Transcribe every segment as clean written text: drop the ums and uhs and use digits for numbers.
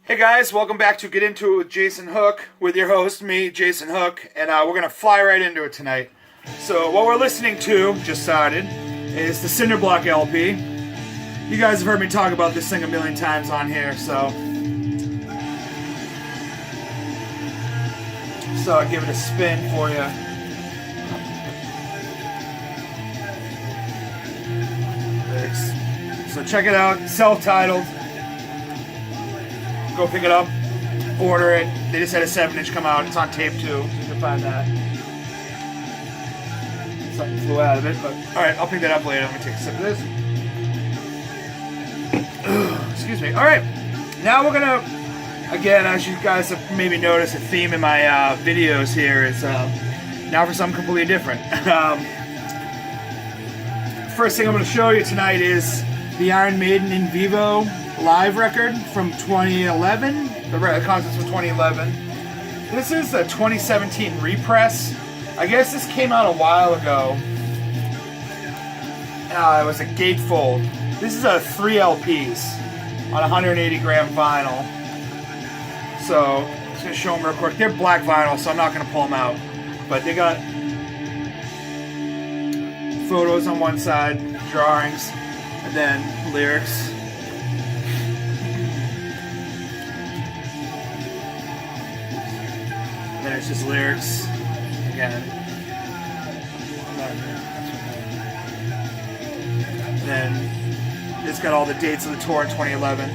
Hey guys, welcome back to Get Into It with Jason Hook, with your host, me, Jason Hook, and we're going to fly right into it tonight. So what we're listening to, just started, is the Cinderblock LP. You guys have heard me talk about this thing a million times on here, so I'll give it a spin for you. So check it out, self-titled. Go pick it up, order it. They just had a 7-inch come out. It's on tape too, so you can find that. Something flew out of it, but alright, I'll pick that up later. I'm gonna take a sip of this. Excuse me. Alright, now we're gonna, again, as you guys have maybe noticed, a theme in my videos here is now for something completely different. First thing I'm gonna show you tonight is the Iron Maiden in Vivo live record from 2011. The concert's from 2011. This is a 2017 repress. I guess this came out a while ago. It was a gatefold. This is a 3 LPs on 180 gram vinyl. So I'm just gonna show them real quick. They're black vinyl, so I'm not gonna pull them out. But they got photos on one side, drawings, and then lyrics. Then it's just lyrics again. And then it's got all the dates of the tour in 2011.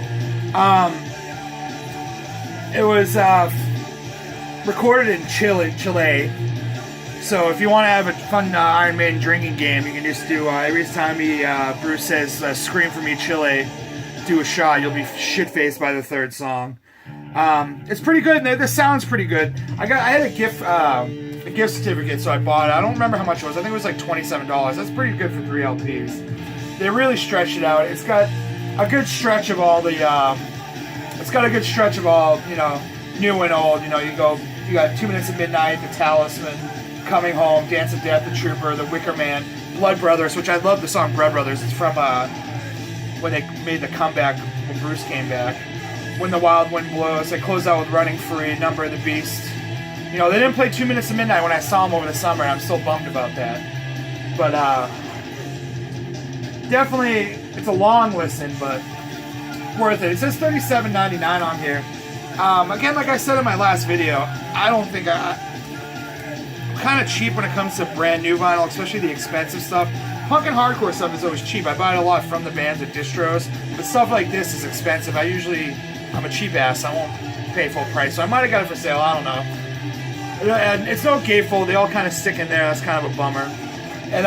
It was recorded in Chile. So if you want to have a fun Iron Maiden drinking game, you can just do every time Bruce says "Scream for me, Chile," do a shot. You'll be shit-faced by the third song. It's pretty good. The sound's pretty good. I had a gift certificate, so I bought it. I don't remember how much it was. I think it was like $27. That's pretty good for 3 LPs. They really stretched it out. It's got a good stretch of all the. It's got a good stretch of all, new and old. You got 2 Minutes at Midnight, The Talisman, Coming Home, Dance of Death, The Trooper, The Wicker Man, Blood Brothers, which I love the song Blood Brothers. It's from when they made the comeback when Bruce came back. When the Wild Wind Blows. They closed out with Running Free, Number of the Beast. They didn't play 2 Minutes to Midnight when I saw them over the summer, and I'm still bummed about that. But definitely, it's a long listen, but worth it. It says $37.99 on here. Again, like I said in my last video, I don't think I'm kind of cheap when it comes to brand new vinyl, especially the expensive stuff. Punk and hardcore stuff is always cheap. I buy it a lot from the bands at distros, but stuff like this is expensive. I'm a cheap ass. I won't pay full price, so I might have got it for sale. I don't know. And it's no gatefold. They all kind of stick in there. That's kind of a bummer. And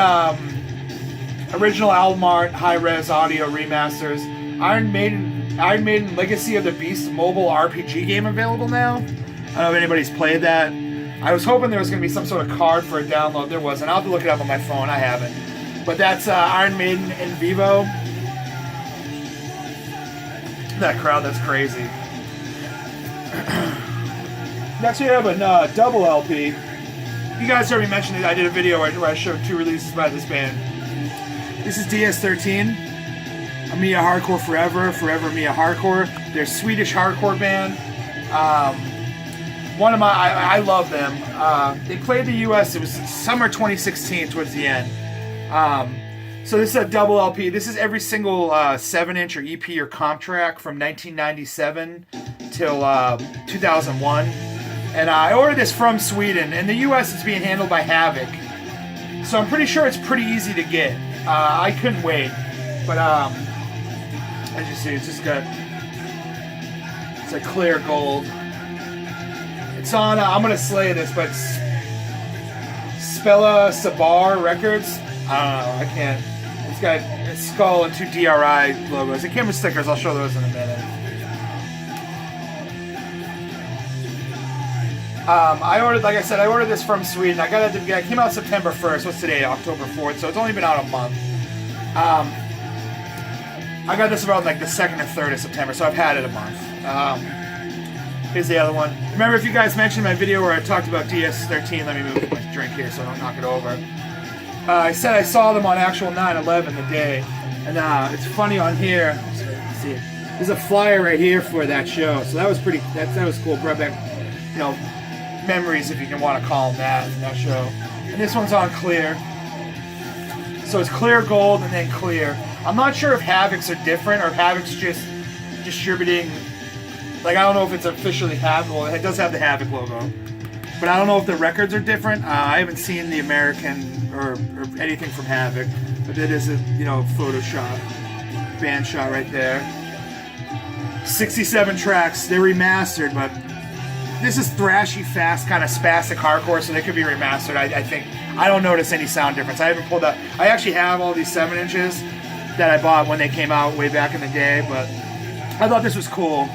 original album art, high-res audio remasters. Iron Maiden Legacy of the Beast mobile RPG game available now. I don't know if anybody's played that. I was hoping there was going to be some sort of card for a download. There wasn't. I'll have to look it up on my phone. I haven't. But that's Iron Maiden in Vivo. That crowd, that's crazy. Next we have a double LP. You guys heard me mention that I did a video where I showed 2 releases by this band. This is DS13. Mia Hardcore Forever Mia Hardcore. They're a Swedish hardcore band. I love them. They played the US, it was summer 2016 towards the end. So this is a double LP. This is every single 7-inch or EP or comp track from 1997 till 2001. And I ordered this from Sweden. In the US, it's being handled by Havoc. So I'm pretty sure it's pretty easy to get. I couldn't wait. But as you see, it's a clear gold. It's on, I'm going to slay this, but Spella Sabar Records. I don't know, I can't. It's got a skull and 2 DRI logos. It came with stickers, I'll show those in a minute. I ordered this from Sweden. I got it, it came out September 1st. What's today? October 4th, so it's only been out a month. I got this around like the 2nd or 3rd of September, so I've had it a month. Here's the other one. Remember, if you guys mentioned my video where I talked about DS13, let me move my drink here so I don't knock it over. I said I saw them on actual 9/11 the day, and it's funny on here. Let's see it. there's a flyer right here for that show. So that was pretty. That was cool. Brought back, you know, memories, if you can want to call them that, in that show. And this one's on clear. So it's clear gold and then clear. I'm not sure if Havoc's are different or if Havoc's just distributing. Like, I don't know if it's officially Havoc. Well, it does have the Havoc logo. But I don't know if the records are different. I haven't seen the American or anything from Havoc. But it is a, you know, Photoshop band shot right there. 67 tracks. They're remastered, but this is thrashy, fast, kind of spastic hardcore, so they could be remastered. I think. I don't notice any sound difference. I haven't pulled up. I actually have all these 7-inches that I bought when they came out way back in the day, but I thought this was cool.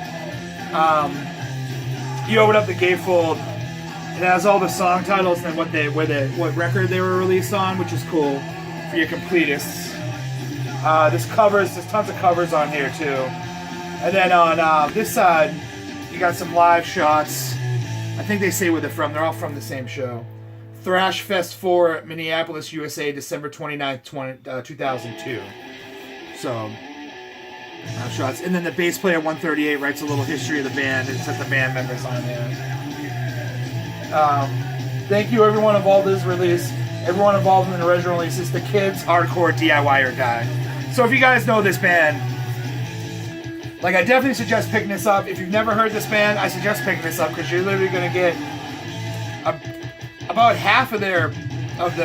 You open up the gatefold, it has all the song titles and what record they were released on, which is cool for your completists. There's tons of covers on here too. And then on this side, you got some live shots. I think they say where they're from. They're all from the same show. Thrash Fest 4, Minneapolis, USA, December 29th, 2002. So, shots. And then the bass player 138 writes a little history of the band and set the band members on there. Thank you everyone involved in this release. Everyone involved in the original release is the kids, hardcore, DIY, or die. So if you guys know this band, like, I definitely suggest picking this up. If you've never heard this band, I suggest picking this up because you're literally going to get about half of the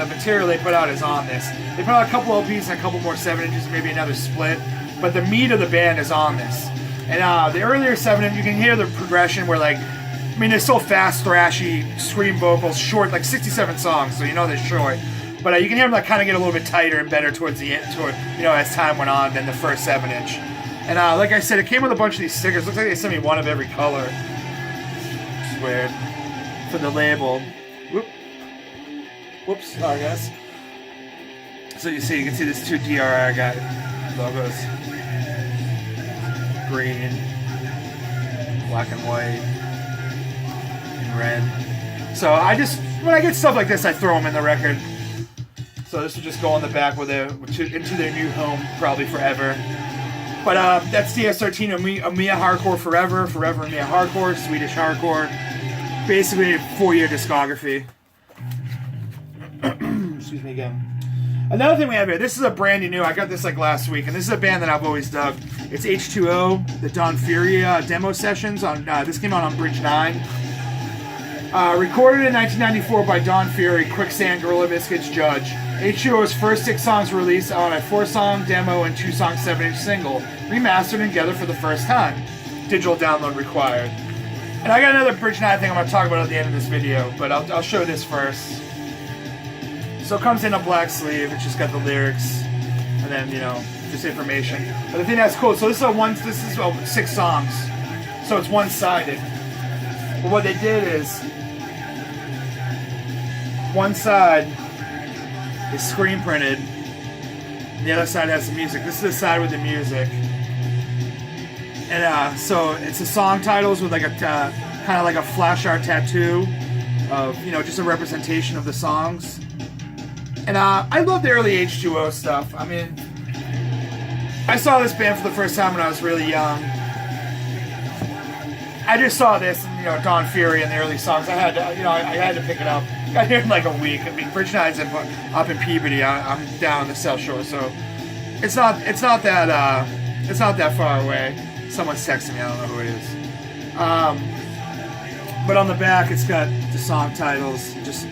material they put out is on this. They put out a couple LPs and a couple more 7-inches, maybe another split, but the meat of the band is on this. And the earlier 7-inch, you can hear the progression where, like, I mean, they're so fast, thrashy, scream vocals, short, like 67 songs, so you know they're short. But you can hear them like kind of get a little bit tighter and better towards the end, as time went on than the first 7-inch. And like I said, it came with a bunch of these stickers. Looks like they sent me one of every color. Which is weird. For the label. Whoops. Sorry, guys. So you can see this 2 DRR guy logos. Green, black and white, and red. So when I get stuff like this, I throw them in the record. So this will just go on the back into their new home, probably forever. But that's DS13, Amiya Hardcore Forever, Amiya Hardcore, Swedish Hardcore. Basically a 4-year discography. Excuse me again. Another thing we have here, this is a brand new, I got this like last week, and this is a band that I've always dug. It's H2O, the Don Fury demo sessions. This came out on Bridge 9. Recorded in 1994 by Don Fury, Quicksand, Gorilla Biscuits, Judge. H2O's first 6 songs released on a 4-song demo and 2-song 7-inch single, remastered together for the first time. Digital download required. And I got another Bridge 9 thing I'm going to talk about at the end of this video, but I'll show this first. So it comes in a black sleeve, it's just got the lyrics, and then, just information. But the thing that's cool, so this is 6 songs, so it's one-sided. But what they did is, one side is screen printed, and the other side has the music. This is the side with the music. And so it's the song titles with like a kind of like a flash art tattoo of, just a representation of the songs. And I love the early H2O stuff. I mean, I saw this band for the first time when I was really young. I just saw this, and, Don Fury and the early songs. I had to, I had to pick it up. Got here in like a week. I mean, Bridge 9's up in Peabody. I'm down in the South Shore, so it's not that far away. Someone's texting me. I don't know who it is. But on the back, it's got the song titles, just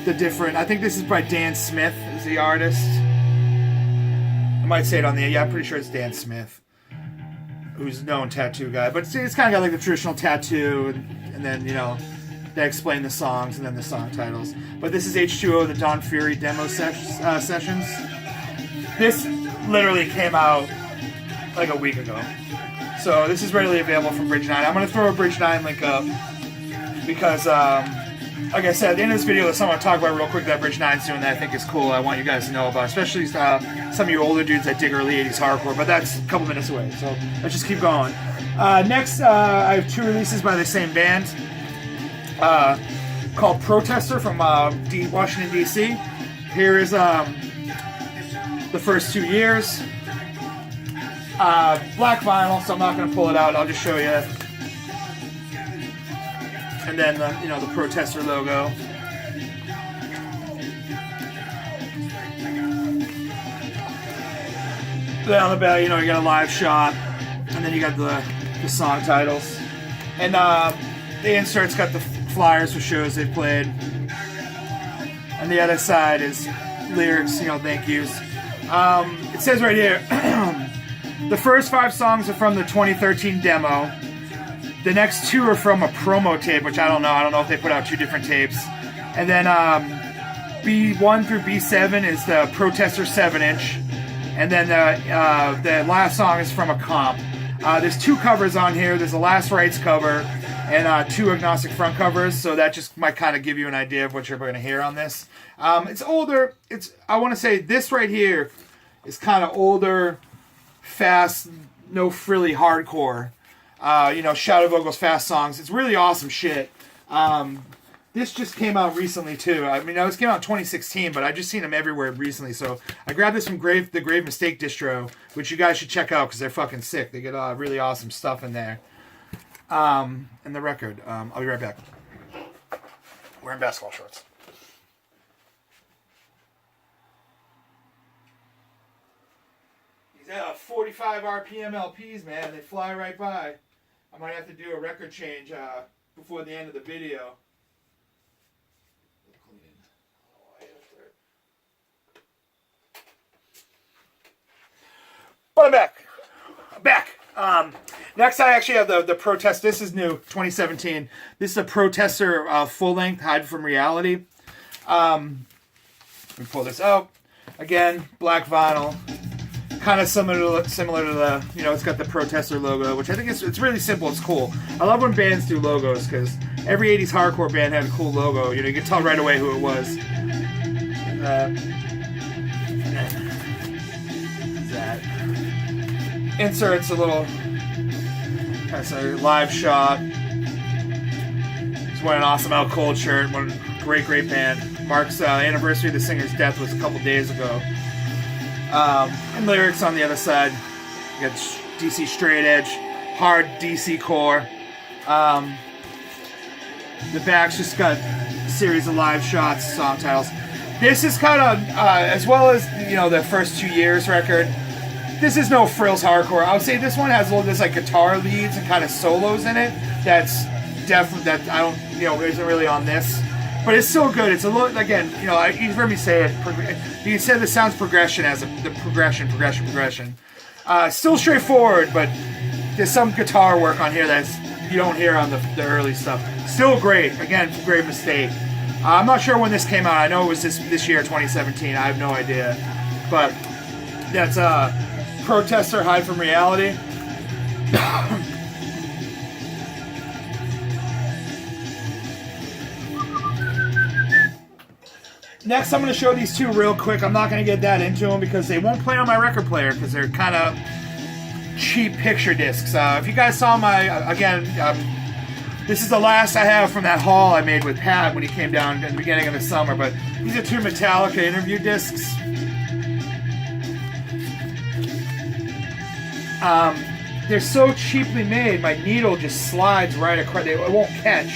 the different. I think this is by Dan Smith, is the artist. I might say it on the. Yeah, I'm pretty sure it's Dan Smith, who's a known tattoo guy. But it's kind of got like the traditional tattoo, and then they explain the songs and then the song titles. But this is H2O, the Don Fury demo sessions. This literally came out like a week ago. So this is readily available from Bridge 9. I'm going to throw a Bridge 9 link up because, like I said, at the end of this video, there's something I want to talk about real quick that Bridge 9's doing that I think is cool. I want you guys to know about, especially some of you older dudes that dig early 80s hardcore, but that's a couple minutes away, so let's just keep going. Next, I have 2 releases by the same band called Protester from Washington, D.C. Here is the first 2 years. Black vinyl, so I'm not going to pull it out. I'll just show you. And then the Protester logo. Then on the back, you got a live shot, and then you got the song titles, and the insert's got the flyers for shows they've played, and the other side is lyrics, thank yous. It says right here, the first 5 songs are from the 2013 demo. The next 2 are from a promo tape, which I don't know. I don't know if they put out 2 different tapes. And then B1 through B7 is the Protester 7-inch. And then the last song is from a comp. There's 2 covers on here. There's a Last Rites cover and 2 Agnostic Front covers. So that just might kind of give you an idea of what you're going to hear on this. It's older. I want to say this right here is kind of older, fast, no frilly hardcore. Shadow Vocals, fast songs. It's really awesome shit. This just came out recently too. I mean, this came out in 2016, but I just seen them everywhere recently. So I grabbed this from the Grave Mistake distro, which you guys should check out because they're fucking sick. They get really awesome stuff in there. And the record. I'll be right back. Wearing basketball shorts. These 45 RPM LPs, man. They fly right by. I might have to do a record change before the end of the video. But I'm back. Next, I actually have the Protest. This is new, 2017. This is a Protester full-length Hide from Reality. Let me pull this out. Again, black vinyl. Kind of similar to the, it's got the Protester logo, which I think it's really simple. It's cool. I love when bands do logos because every 80s hardcore band had a cool logo. You can tell right away who it was. That inserts a little live shot. He's wearing an awesome Out Cold shirt. One great band. Mark's anniversary of the singer's death was a couple days ago. And lyrics on the other side. You got DC straight edge, hard DC core. The back's just got a series of live shots, song titles. This is kind of, as well as the first 2 years record. This is no frills hardcore. I would say this one has a little this guitar leads and kind of solos in it. That's definitely isn't really on this. But it's still good. It's a little, again, you've heard me say it. You said the sounds progression as the progression. Still straightforward, but there's some guitar work on here that you don't hear on the early stuff. Still great. Again, Grave Mistake. I'm not sure when this came out. I know it was this year, 2017. I have no idea. But that's Protester Hide from Reality. Next, I'm going to show these 2 real quick. I'm not going to get that into them because they won't play on my record player because they're kind of cheap picture discs. If you guys saw this is the last I have from that haul I made with Pat when he came down in the beginning of the summer, but these are 2 Metallica interview discs. They're so cheaply made, my needle just slides right across. It won't catch.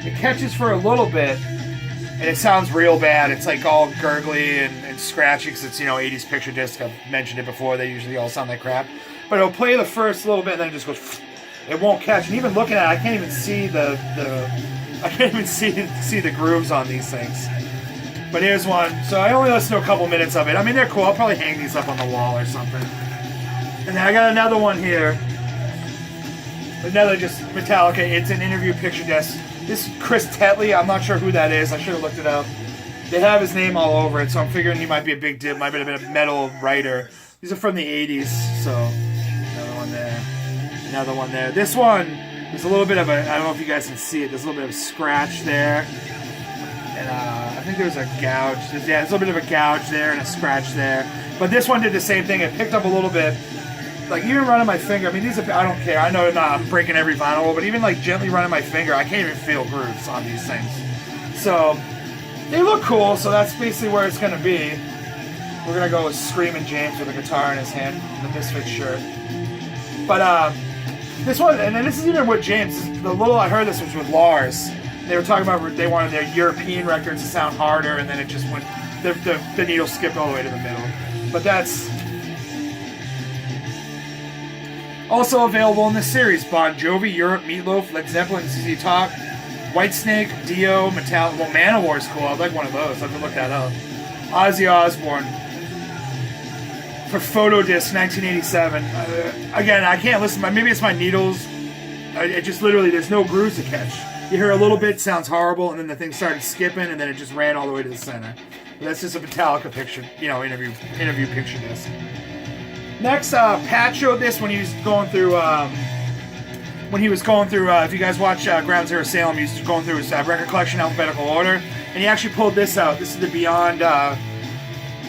It catches for a little bit, and it sounds real bad. It's like all gurgly and scratchy because it's 80s picture disc. I've mentioned it before. They usually all sound like crap. But it'll play the first little bit and then it just goes. It won't catch. And even looking at it, I can't even see the grooves on these things. But here's one. So I only listened to a couple minutes of it. I mean, they're cool. I'll probably hang these up on the wall or something. And then I got another one here. Another just Metallica. It's an interview picture disc. This is Chris Tetley. I'm not sure who that is. I should have looked it up. They have his name all over it, so I'm figuring he might be a big dip. Might be a bit of metal writer. These are from the 80s, so another one there. Another one there. This one is a little bit of a, I don't know if you guys can see it, there's a little bit of a scratch there. And I think there's a gouge. There's a little bit of a gouge there and a scratch there. But this one did the same thing. It picked up a little bit. Like even running my finger, I mean these are, I don't care. I know I'm breaking every vinyl, but even like gently running my finger, I can't even feel grooves on these things. So they look cool, so that's basically where it's going to be. We're gonna go with Screaming James with a guitar in his hand, the Misfits shirt. But this one, and then this is even with James. The little I heard this was with Lars. They were talking about they wanted their European records to sound harder, and then it just went. The needle skipped all the way to the middle. But that's also available in this series: Bon Jovi, Europe, Meatloaf, Led Zeppelin, ZZ Top, Whitesnake, Dio, Metallica. Well, Manowar's cool. I'd like one of those. I have to look that up. Ozzy Osbourne for Photo Disc 1987. Again, I can't listen. Maybe it's my needles. It just literally, there's no grooves to catch. You hear a little bit, sounds horrible, and then the thing started skipping, and then it just ran all the way to the center. But that's just a Metallica picture, interview picture disc. Next, Pat showed this when he was going through. If you guys watch GroundZero Salem, he was going through his record collection alphabetical order, and he actually pulled this out. This is the Beyond. I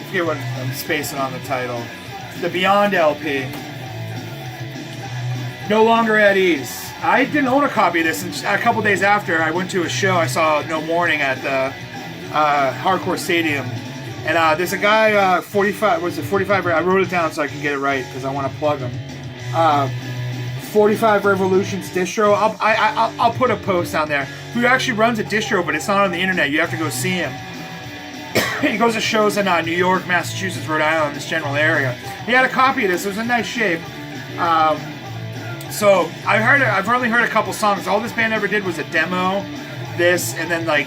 forget what I'm spacing on the title. The Beyond LP. No Longer at Ease. I didn't own a copy of this, and a couple days after I went to a show, I saw No Warning at the Hardcore Stadium, and there's a guy, 45. Was it 45? I wrote it down so I can get it right because I want to plug him. 45 Revolutions Distro. I'll put a post on there. Who actually runs a distro, but it's not on the internet. You have to go see him. He goes to shows in New York, Massachusetts, Rhode Island, this general area. He had a copy of this. It was in nice shape. So I've only heard a couple songs. All this band ever did was a demo, this, and then I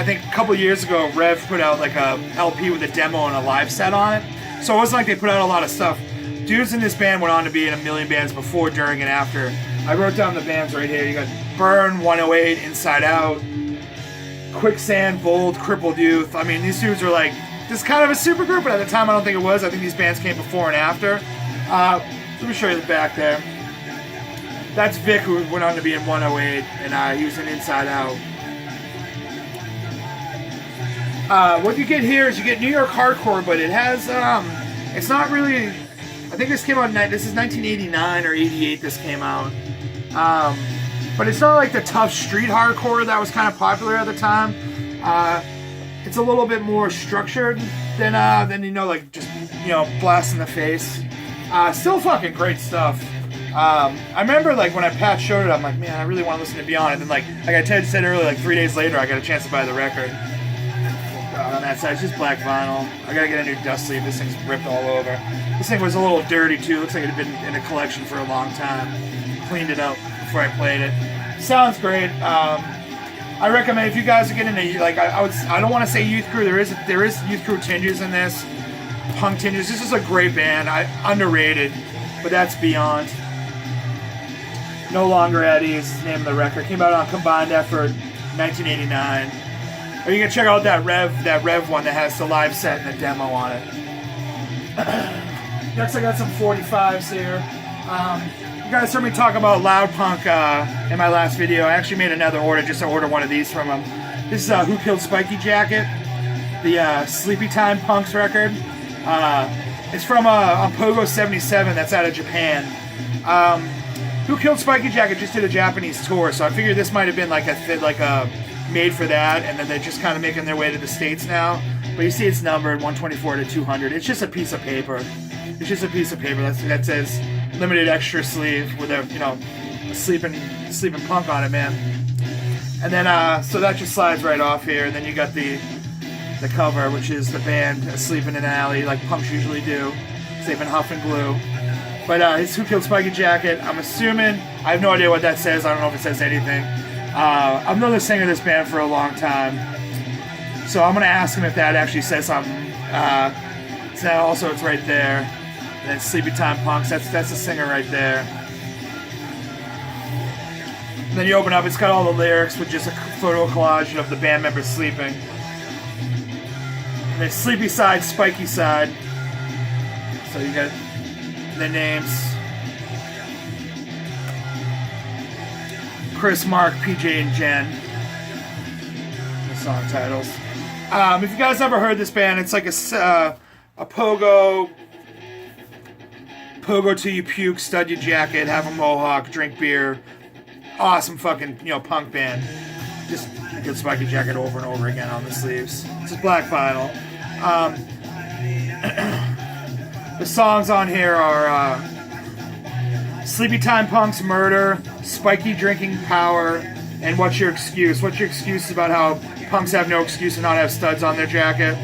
think a couple years ago, Rev put out like a LP with a demo and a live set on it. So it wasn't like they put out a lot of stuff. Dudes in this band went on to be in a million bands before, during, and after. I wrote down the bands right here. You got Burn, 108, Inside Out, Quicksand, Bold, Crippled Youth. I mean, these dudes are like, this is kind of a super group, but at the time I don't think it was. I think these bands came before and after. Let me show you the back there. That's Vic, who went on to be in 108, and he was in Inside Out. What you get here is you get New York hardcore, but it has, it's not really, I think this came out, this is 1989 or 88 this came out. But it's not like the tough street hardcore that was kind of popular at the time. It's a little bit more structured than like just, blast in the face. Still fucking great stuff. I remember when Pat showed it, I'm like, man, I really want to listen to Beyond. And then like Ted said earlier, 3 days later, I got a chance to buy the record. On that side, it's just black vinyl. I gotta get a new dust sleeve. This thing's ripped all over. This thing was a little dirty too. Looks like it had been in a collection for a long time. Cleaned it up before I played it. Sounds great. I recommend if you guys are getting I don't want to say youth crew. There is youth crew tinges in this, punk tinges. This is a great band. Underrated, but that's Beyond. No Longer at Ease is the name of the record. Came out on Combined Effort, 1989. Or you can check out that Rev one that has the live set and the demo on it. Next, I got some 45s here. You guys heard me talk about Loud Punk in my last video. I actually made another order just to order one of these from them. This is Who Killed Spikey Jacket, the Sleepy Time Punks record. It's from Pogo 77. That's out of Japan. Who Killed Spikey Jacket just did a Japanese tour, so I figured this might have been like a made for that, and then they're just kind of making their way to the States now. But you see it's numbered 124 to 200. It's just a piece of paper. It's just a piece of paper that says limited extra sleeve with a sleeping punk on it, man. And then so that just slides right off here, and then you got the cover, which is the band sleeping in an alley like punks usually do. They've been huffing glue. But it's Who Killed Spikey Jacket. I'm assuming, I have no idea what that says. I don't know if it says anything. I've known the singer of this band for a long time, so I'm going to ask him if that actually says something. So also, it's right there. And then Sleepy Time Punks, that's the singer right there. And then you open up, it's got all the lyrics with just a photo collage of the band members sleeping. And then Sleepy Side, Spiky Side. So you got the names. Chris, Mark, PJ, and Jen. The song titles. If you guys ever heard this band, it's like a pogo till you puke, stud your jacket, have a mohawk, drink beer. Awesome fucking, punk band. Just a good Spiky Jacket over and over again on the sleeves. It's just black vinyl. The songs on here are Sleepy Time Punk's Murder, Spikey Drinking Power, and What's Your Excuse? What's Your Excuse about how punks have no excuse to not have studs on their jacket?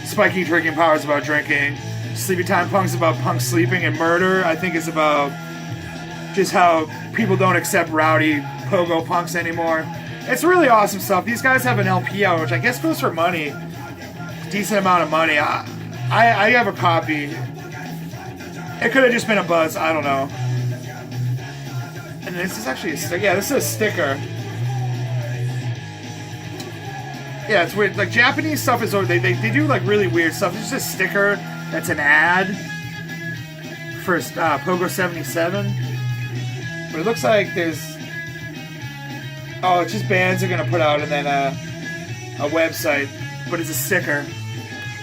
Spikey Drinking Power is about drinking. Sleepy Time Punk's about punks sleeping, and Murder, I think, is about just how people don't accept rowdy pogo punks anymore. It's really awesome stuff. These guys have an LP out, which I guess goes for money. Decent amount of money. I have a copy. It could have just been a buzz. I don't know. And this is actually a sticker. Yeah, this is a sticker. Yeah, it's weird. Like, Japanese stuff is... They do, like, really weird stuff. It's just a sticker that's an ad for Pogo 77. But it looks like there's... Oh, it's just bands are going to put out and then a website. But it's a sticker.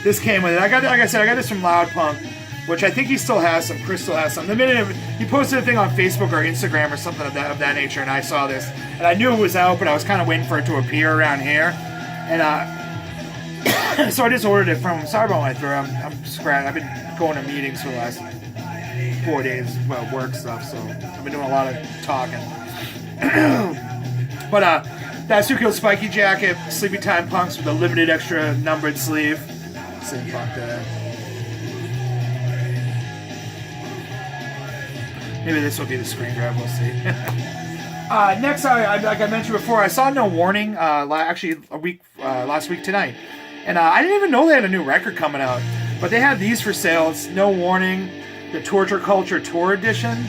This came with it. Like I said, I got this from Loud Punk, which I think he still has some. Chris still has some. The minute he posted a thing on Facebook or Instagram or something of that nature, and I saw this, and I knew it was out, but I was kind of waiting for it to appear around here, and so I just ordered it from him. Sorry about my throat. I'm scratched. I've been going to meetings for the last 4 days about work stuff, so I've been doing a lot of talking. But that's Who Killed Spikey jacket, Sleepy Time Punks with a limited extra numbered sleeve. Same punk there. Maybe this will be the screen grab, we'll see. Next, like I mentioned before, I saw No Warning last week tonight. And I didn't even know they had a new record coming out. But they had these for sale. It's No Warning, the Torture Culture Tour Edition.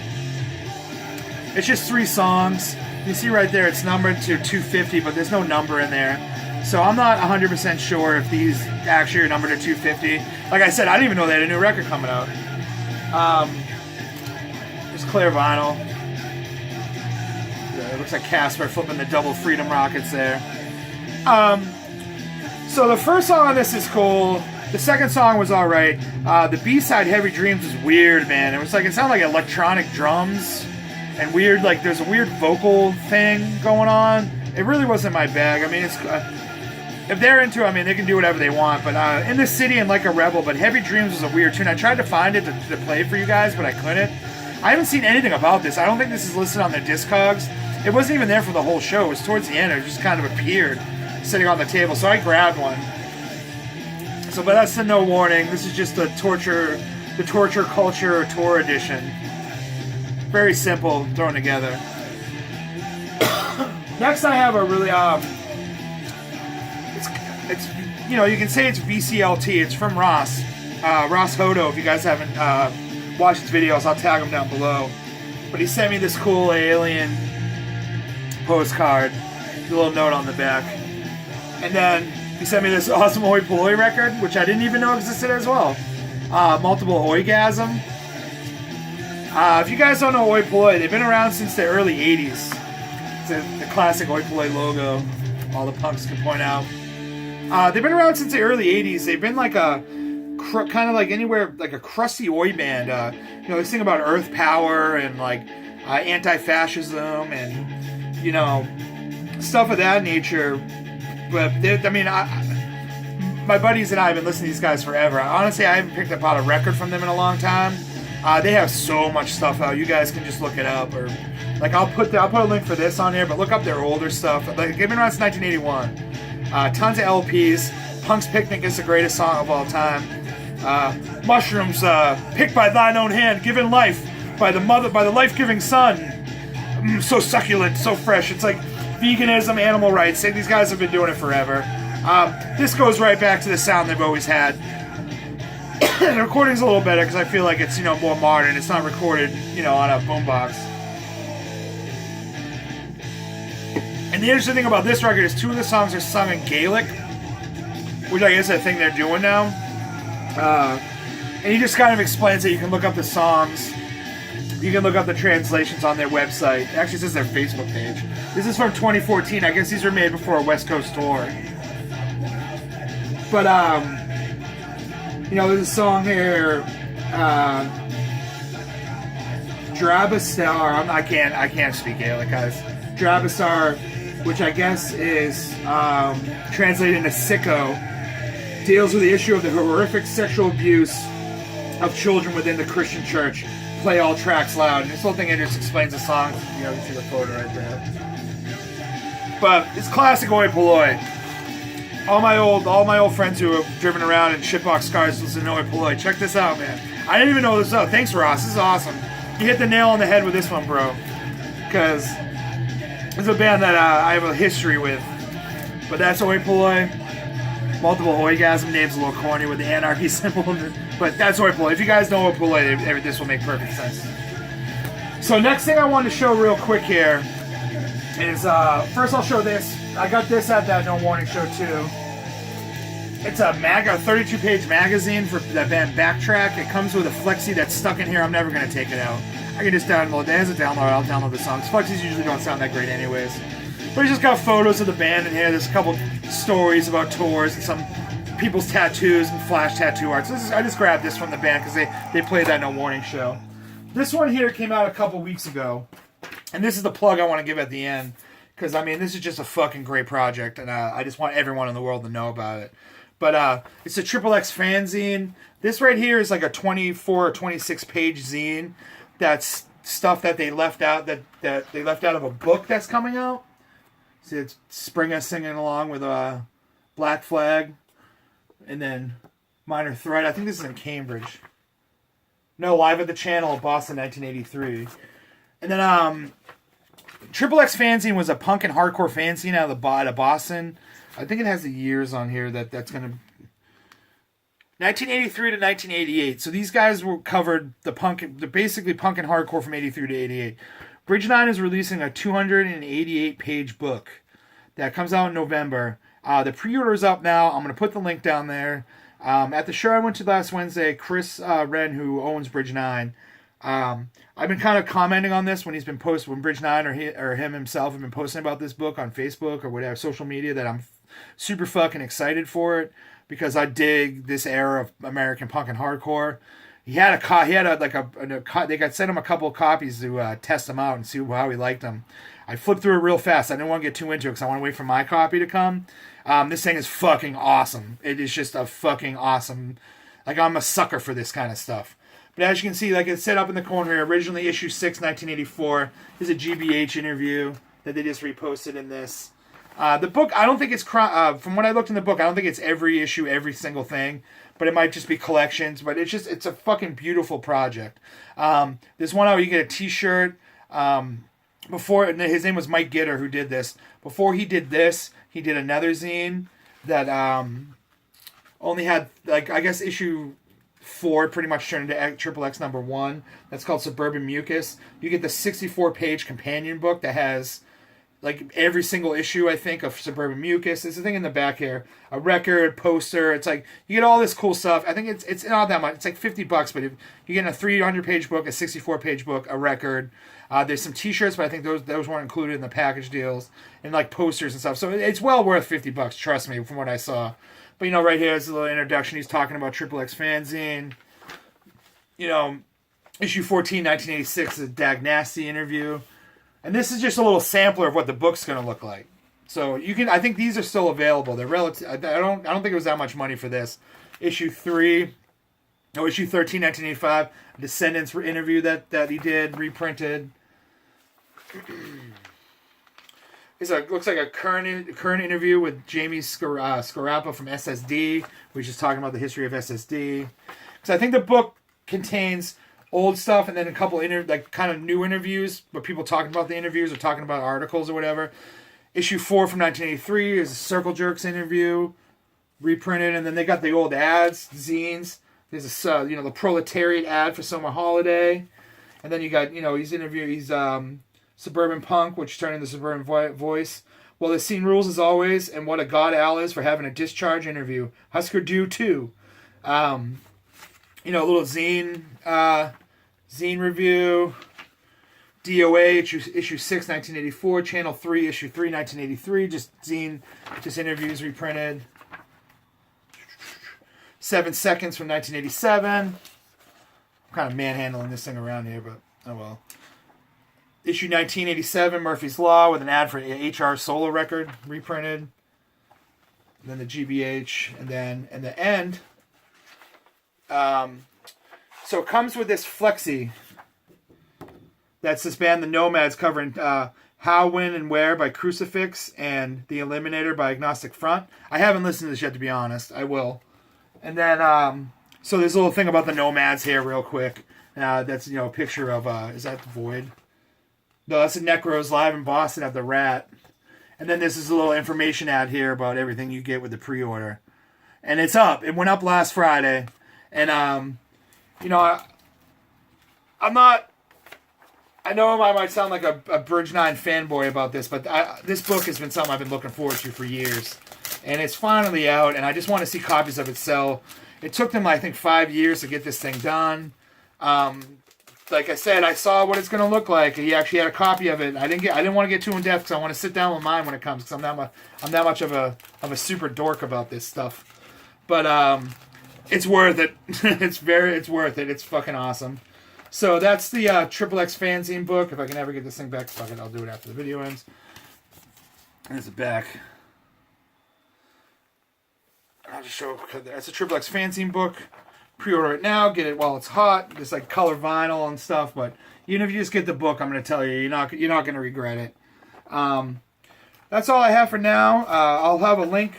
It's just 3 songs. You see right there, it's numbered to 250, but there's no number in there. So I'm not 100% sure if these actually are numbered to 250. Like I said, I didn't even know they had a new record coming out. There's clear vinyl. Yeah, it looks like Casper flipping the double Freedom Rockets there. So the first song on this is cool. The second song was alright. The B-side, Heavy Dreams, is weird, man. It sounded like electronic drums and weird, like there's a weird vocal thing going on. It really wasn't my bag. I mean, it's if they're into it, I mean, they can do whatever they want. But In the City and Like a Rebel, but Heavy Dreams was a weird tune. I tried to find it to play for you guys, but I couldn't. I haven't seen anything about this. I don't think this is listed on their Discogs. It wasn't even there for the whole show. It was towards the end. It just kind of appeared sitting on the table. So I grabbed one. So, but that's the No Warning. This is just the Torture Culture Tour Edition. Very simple, thrown together. Next, I have a really it's you can say it's VCLT. It's from Ross Hodo. If you guys haven't watched his videos, I'll tag him down below. But he sent me this cool alien postcard, a little note on the back, and then he sent me this awesome Oi-Polloi record, which I didn't even know existed as well. Multiple Oigasm. If you guys don't know Oi-Polloi, they've been around since the early 80s. It's the classic Oi-Polloi logo, all the punks can point out. They've been around since the early 80s. They've been like a kind of like anywhere, like a crusty Oi band. They sing about earth power and like anti-fascism and, stuff of that nature. But, my buddies and I have been listening to these guys forever. Honestly, I haven't picked up out a record from them in a long time. They have so much stuff out. You guys can just look it up, or like I'll put a link for this on here. But look up their older stuff. Like, they've been around since 1981. Tons of LPs. Punk's Picnic is the greatest song of all time. Mushrooms picked by thine own hand, given life by the life-giving sun. So succulent, so fresh. It's like veganism, animal rights. These guys have been doing it forever. This goes right back to the sound they've always had. The recording's a little better because I feel like it's more modern. It's not recorded on a boombox. And the interesting thing about this record is 2 of the songs are sung in Gaelic, which I guess is a thing they're doing now. And he just kind of explains that you can look up the songs. You can look up the translations on their website. It actually says their Facebook page. This is from 2014. I guess these were made before a West Coast tour. But, there's a song here, Drabastar. I can't speak Gaelic, guys. Drabastar, which I guess is translated into sicko, deals with the issue of the horrific sexual abuse of children within the Christian church play all tracks loud. And this whole thing just explains the song. You know, you see the photo right there. But it's classic Oi-Polloi. All my old friends who have driven around in shitbox cars listen to Oi-Polloi. Check this out, man. I didn't even know this out. Thanks, Ross. This is awesome. You hit the nail on the head with this one, bro. Because it's a band that I have a history with. But that's Oi-Polloi. Multiple orgasm names, a little corny with the anarchy symbol. But that's Oi-Polloi. If you guys know Oi-Polloi, this will make perfect sense. So next thing I wanted to show real quick here is, first I'll show this. I got this at that No Warning show too. It's a 32-page magazine for that band Backtrack. It comes with a flexi that's stuck in here. I'm never going to take it out. I can just download it. As a download, I'll download the songs. Flexies usually don't sound that great anyways. But it's just got photos of the band in here. There's a couple stories about tours and some people's tattoos and flash tattoo art. So I just grabbed this from the band because they played that No Warning show. This one here came out a couple weeks ago. And this is the plug I want to give at the end. Because, I mean, this is just a fucking great project. And I just want everyone in the world to know about it. But it's a XXX fanzine. This right here is like a 24 or 26 page zine. That's stuff that they left out that they left out of a book that's coming out. See, it's Springer singing along with a Black Flag, and then Minor Threat. I think this is in Cambridge. No, Live at the Channel, Boston, 1983. And then XXX fanzine was a punk and hardcore fanzine out of Boston. I think it has the years on here that's going to... 1983 to 1988. So these guys covered basically punk and hardcore from 83 to 88. Bridge 9 is releasing a 288-page book that comes out in November. The pre-order is up now. I'm going to put the link down there. At the show I went to last Wednesday, Chris Wren, who owns Bridge 9, I've been kind of commenting on this when he's been posting, when Bridge 9 or him himself have been posting about this book on Facebook or whatever, social media, that I'm super fucking excited for it because I dig this era of American punk and hardcore. They got sent him a couple of copies to test them out and see how he liked them. I flipped through it real fast. I didn't want to get too into it because I want to wait for my copy to come. This thing is fucking awesome. It is just a fucking awesome. Like, I'm a sucker for this kind of stuff. But as you can see, like it's set up in the corner here, originally issue 6, 1984. Here's a GBH interview that they just reposted in this. The book, I don't think it's, from what I looked in the book, I don't think it's every issue, every single thing. But it might just be collections. But it's a fucking beautiful project. There's one out where you get a t-shirt. And his name was Mike Gitter who did this. Before he did this, he did another zine that only had, like, I guess issue 4 pretty much turned into XXX number 1. That's called Suburban Mucus. You get the 64-page companion book that has, like, every single issue, I think, of Suburban Mucus. There's a thing in the back here. A record, poster. It's like, you get all this cool stuff. I think it's not that much. It's like $50, but if you get a 300-page book, a 64-page book, a record. There's some t-shirts, but I think those weren't included in the package deals. And, like, posters and stuff. So it's well worth $50, trust me, from what I saw. But, you know, right here is a little introduction. He's talking about XXX fanzine. You know, issue 14, 1986 is a Dag Nasty interview. And this is just a little sampler of what the book's going to look like. So you can, I think these are still available. They're relative. I don't think it was that much money for this. Issue 13, 1985, a Descendants interview that he did, reprinted. Looks like a current interview with Jamie Scarappa from SSD, which is talking about the history of SSD. So I think the book contains old stuff and then a couple kind of new interviews, but people talking about the interviews or talking about articles or whatever. Issue 4 from 1983 is a Circle Jerks interview, reprinted, and then they got the old ads, zines. There's the Proletariat ad for Summer Holiday, and then you got he's Suburban Punk, which turned into Suburban Voice. Well, the scene rules as always, and what a god Al is for having a discharge interview. Husker Du too. A little zine review. DOA, issue 6, 1984. Channel 3, issue 3, 1983. Just interviews reprinted. 7 Seconds from 1987. I'm kind of manhandling this thing around here, but oh well. Issue 1987, Murphy's Law, with an ad for HR solo record, reprinted. And then the GBH, and then in the end, So it comes with this flexi. That's this band, the Nomads, covering How, When, and Where by Crucifix and The Eliminator by Agnostic Front. I haven't listened to this yet, to be honest. I will. And then, so there's a little thing about the Nomads here real quick. That's, a picture of, is that the Void? No, that's the Necros live in Boston at the Rat. And then this is a little information ad here about everything you get with the pre-order. And it's up. It went up last Friday. And, I'm not... I know I might sound like a Bridge 9 fanboy about this, but this book has been something I've been looking forward to for years. And it's finally out, and I just want to see copies of it sell. It took them, I think, 5 years to get this thing done. Like I said, I saw what it's going to look like. He actually had a copy of it. I didn't want to get too in depth because I want to sit down with mine when it comes, because I'm that much of a super dork about this stuff. But it's worth it. It's worth it. It's fucking awesome. So that's the Triple X fanzine book. If I can ever get this thing back, fuck it, I'll do it after the video ends. There's the back. I'll just show. That's a Triple X fanzine book. Pre-order it now. Get it while it's hot. It's like color vinyl and stuff. But even if you just get the book, I'm going to tell you, you're not going to regret it. That's all I have for now. I'll have a link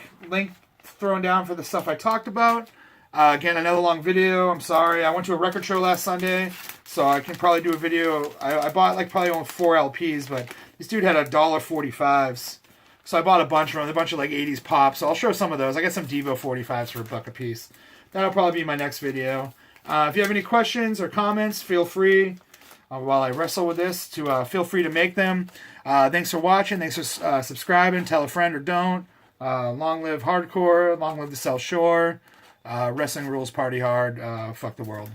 thrown down for the stuff I talked about. Again, another long video. I'm sorry. I went to a record show last Sunday, so I can probably do a video. I bought probably only 4 LPs, but this dude had $1.45s. So I bought a bunch from him, a bunch of 80s pop. So I'll show some of those. I got some Devo 45s for $1 a piece. That'll probably be my next video. If you have any questions or comments, feel free, while I wrestle with this, to feel free to make them. Thanks for watching. Thanks for subscribing. Tell a friend or don't. Long live hardcore. Long live the South Shore. Wrestling rules, party hard. Fuck the world.